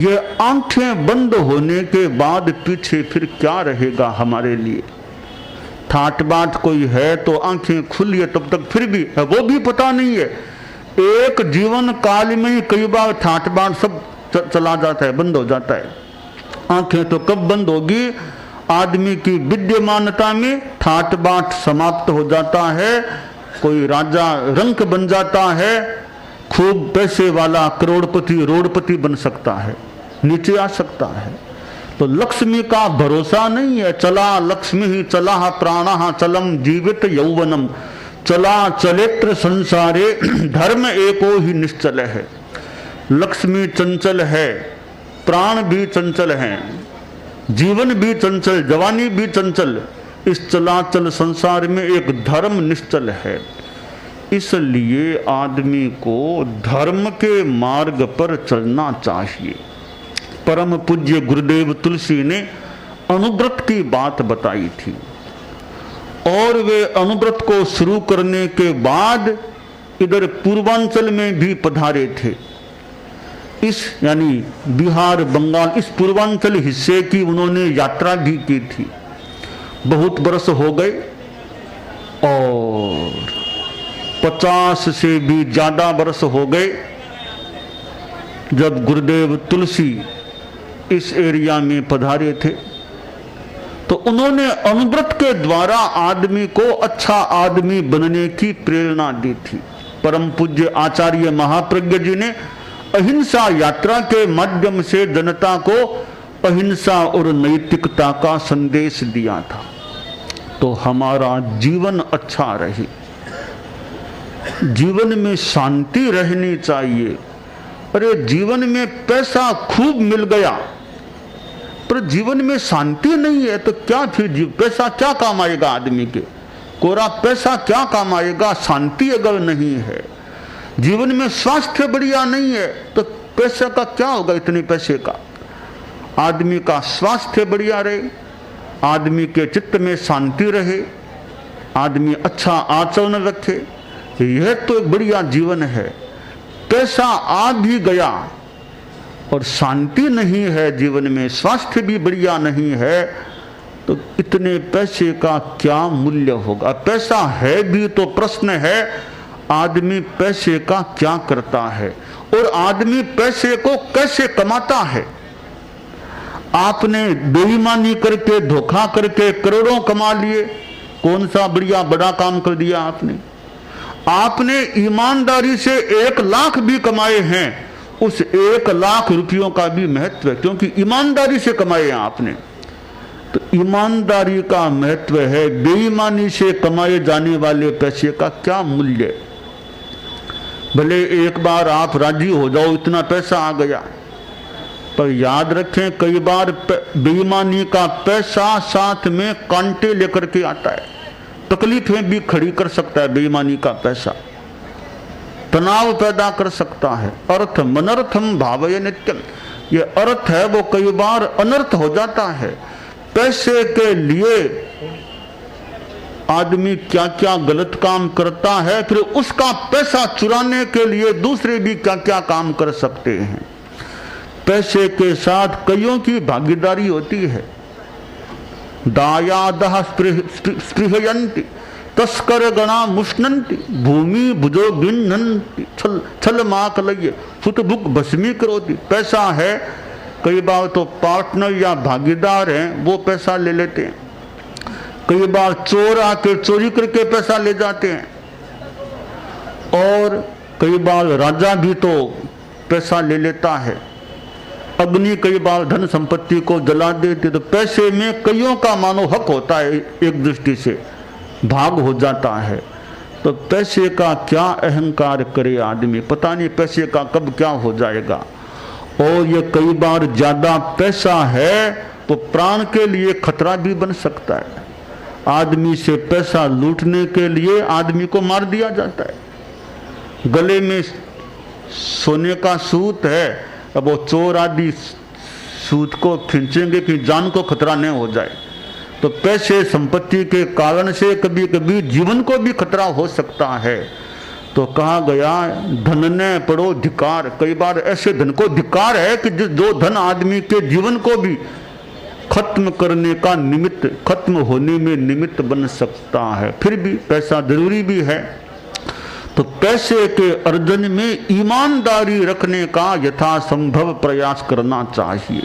ये आंखें बंद होने के बाद पीछे फिर क्या रहेगा हमारे लिए। ठाट बाट कोई है तो आंखें खुली है तब तक फिर भी है, वो भी पता नहीं है। एक जीवन काल में ही कई बार ठाट बाट सब चला जाता है, बंद हो जाता है। आंखें तो कब बंद होगी, आदमी की विद्यमानता में ठाट बाट समाप्त हो जाता है। कोई राजा रंक बन जाता है, खूब पैसे वाला करोड़पति रोड़पति बन सकता है, नीचे आ सकता है। तो लक्ष्मी का भरोसा नहीं है। चला लक्ष्मी ही चला प्राणः चलम जीवित यौवनम, चला चलेत्र संसारे धर्म एको ही निश्चल है। लक्ष्मी चंचल है, प्राण भी चंचल हैं, जीवन भी चंचल, जवानी भी चंचल। इस चलाचल संसार में एक धर्म निश्चल है। इसलिए आदमी को धर्म के मार्ग पर चलना चाहिए। परम पूज्य गुरुदेव तुलसी ने अनुव्रत की बात बताई थी और वे अनुव्रत को शुरू करने के बाद इधर पूर्वांचल में भी पधारे थे। इस यानी बिहार बंगाल इस पूर्वांचल हिस्से की उन्होंने यात्रा भी की थी। बहुत बरस हो गए और 50 से भी ज्यादा बरस हो गए जब गुरुदेव तुलसी इस एरिया में पधारे थे। तो उन्होंने अनुव्रत के द्वारा आदमी को अच्छा आदमी बनने की प्रेरणा दी थी। परम पूज्य आचार्य महाप्रज्ञ जी ने अहिंसा यात्रा के माध्यम से जनता को अहिंसा और नैतिकता का संदेश दिया था। तो हमारा जीवन अच्छा रहे, जीवन में शांति रहनी चाहिए। अरे जीवन में पैसा खूब मिल गया पर जीवन में शांति नहीं है तो क्या फिर पैसा क्या काम आएगा आदमी के। कोरा पैसा क्या काम आएगा शांति अगर नहीं है। जीवन में स्वास्थ्य बढ़िया नहीं है तो पैसे का क्या होगा, इतने पैसे का। आदमी का स्वास्थ्य बढ़िया रहे, आदमी के चित्त में शांति रहे, आदमी अच्छा आचरण रखे, यह तो एक बढ़िया जीवन है। पैसा आ भी गया और शांति नहीं है जीवन में, स्वास्थ्य भी बढ़िया नहीं है तो इतने पैसे का क्या मूल्य होगा। पैसा है भी तो प्रश्न है आदमी पैसे का क्या करता है और आदमी पैसे को कैसे कमाता है। आपने बेईमानी करके धोखा करके करोड़ों कमा लिए, कौन सा बढ़िया बड़ा काम कर दिया आपने। आपने ईमानदारी से 1 लाख भी कमाए हैं, उस 1 लाख रुपयों का भी महत्व है क्योंकि ईमानदारी से कमाए हैं आपने। तो ईमानदारी का महत्व है, बेईमानी से कमाए जाने वाले पैसे का क्या मूल्य। भले एक बार आप राजी हो जाओ इतना पैसा आ गया, पर याद रखें कई बार बेईमानी का पैसा साथ में कांटे लेकर के आता है, तकलीफें भी खड़ी कर सकता है। बेईमानी का पैसा तनाव पैदा कर सकता है। अर्थ मनर्थम भावये नित्यम, ये अर्थ है वो कई बार अनर्थ हो जाता है। पैसे के लिए आदमी क्या क्या गलत काम करता है, फिर उसका पैसा चुराने के लिए दूसरे भी क्या क्या काम कर सकते हैं। पैसे के साथ कईयों की भागीदारी होती है। दायादः स्पृहयन्ति तस्कर गणा मुष्णन्ति भूमि भुजो गिन्नन्ति छल माकलय फुटबुक भस्मी करोति। पैसा है, कई बार तो पार्टनर या भागीदार हैं वो पैसा ले लेते हैं, कई बार चोर आके चोरी करके पैसा ले जाते हैं और कई बार राजा भी तो पैसा ले लेता है। अग्नि कई बार धन संपत्ति को जला देती। तो पैसे में कईयों का मानो हक होता है, एक दृष्टि से भाग हो जाता है। तो पैसे का क्या अहंकार करे आदमी, पता नहीं पैसे का कब क्या हो जाएगा। और ये कई बार ज्यादा पैसा है तो प्राण के लिए खतरा भी बन सकता है। आदमी से पैसा लूटने के लिए आदमी को मार दिया जाता है। गले में सोने का सूत है, अब वो चोर आदि सूत को खींचेंगे कि जान को खतरा न हो जाए। तो पैसे संपत्ति के कारण से कभी कभी जीवन को भी खतरा हो सकता है। तो कहा गया धन ने पड़ो धिकार। कई बार ऐसे धन को धिकार है कि जो धन आदमी के जीवन को भी खत्म करने का निमित्त, खत्म होने में निमित्त बन सकता है। फिर भी पैसा जरूरी भी है, तो पैसे के अर्जन में ईमानदारी रखने का यथासंभव प्रयास करना चाहिए।